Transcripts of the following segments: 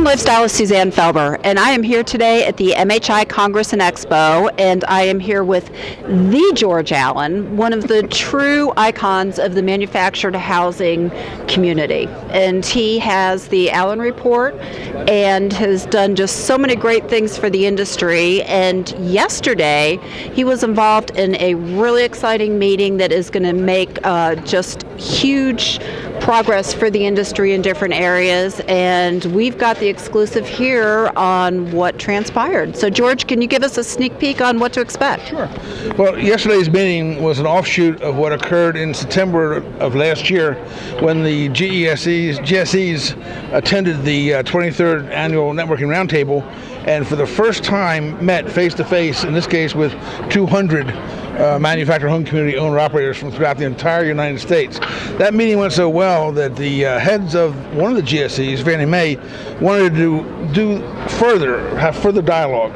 Lifestylist Suzanne Felber, and I am here today at the MHI Congress and Expo, and I am here with the George Allen, one of the true icons of the manufactured housing community. And he has the Allen Report and has done just so many great things for the industry. And yesterday, he was involved in a really exciting meeting that is going to make just huge progress for the industry in different areas, and we've got the exclusive here on what transpired. So George, can you give us a sneak peek on what to expect? Sure. Well, yesterday's meeting was an offshoot of what occurred in September of last year when the GSEs attended the 23rd Annual Networking Roundtable, and for the first time met face-to-face, in this case with 200 manufactured home community owner-operators from throughout the entire United States. That meeting went so well that the heads of one of the GSEs, Fannie Mae, wanted to have further dialogue.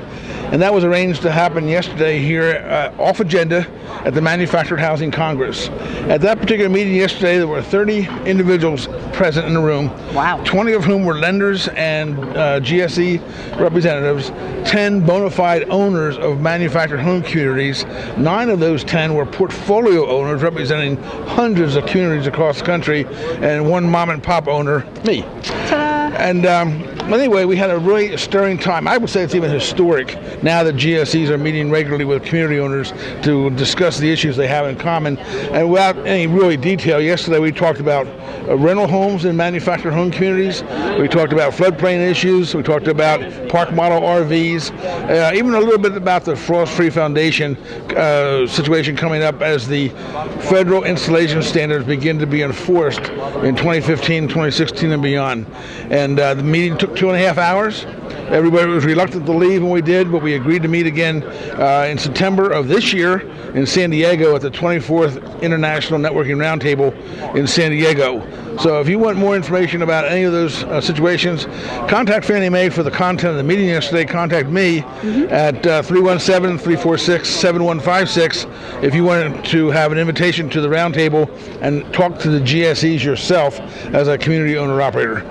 And that was arranged to happen yesterday here off agenda at the Manufactured Housing Congress. At that particular meeting yesterday, there were 30 individuals present in the room. Wow. 20 of whom were lenders and GSE representatives, 10 bona fide owners of manufactured home communities. 9 of those 10 were portfolio owners representing hundreds of communities across the country, and 1 mom and pop owner, me. Ta-da. And anyway, we had a really stirring time. I would say it's even historic now that GSEs are meeting regularly with community owners to discuss the issues they have in common. And without any really detail, yesterday we talked about rental homes in manufactured home communities. We talked about floodplain issues. We talked about park model RVs, even a little bit about the Frost-Free Foundation situation coming up as the federal installation standards begin to be enforced in 2015, 2016, and beyond. And the meeting took 2.5 hours. Everybody was reluctant to leave when we did, but we agreed to meet again in September of this year in San Diego at the 24th International Networking Roundtable in San Diego. So if you want more information about any of those situations, contact Fannie Mae for the content of the meeting yesterday. Contact me at 317-346-7156 if you want to have an invitation to the roundtable and talk to the GSEs yourself as a community owner-operator.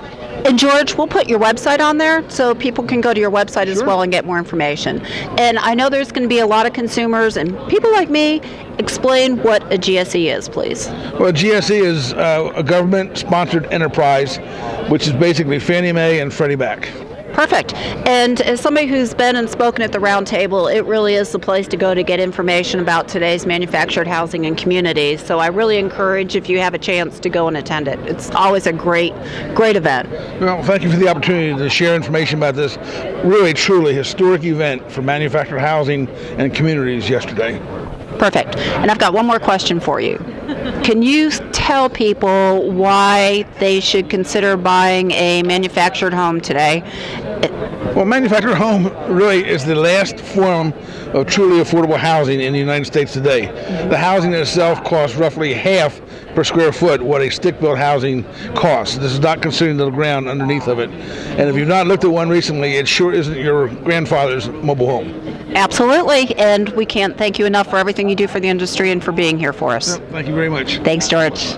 And George, we'll put your website on there so people can go to your website as well and get more information. And I know there's going to be a lot of consumers and people like me. Explain what a GSE is, please. Well, a GSE is a government-sponsored enterprise, which is basically Fannie Mae and Freddie Mac. Perfect. And as somebody who's been and spoken at the roundtable, it really is the place to go to get information about today's manufactured housing and communities. So I really encourage, if you have a chance, to go and attend it. It's always a great event. Well, thank you for the opportunity to share information about this really, truly historic event for manufactured housing and communities yesterday. Perfect. And I've got one more question for you. Can you tell people why they should consider buying a manufactured home today? Well, manufactured home really is the last form of truly affordable housing in the United States today. The housing itself costs roughly half per square foot what a stick-built housing costs. This is not considering the ground underneath of it. And if you've not looked at one recently, it sure isn't your grandfather's mobile home. Absolutely, and we can't thank you enough for everything you do for the industry and for being here for us. Thank you very much. Thanks, George.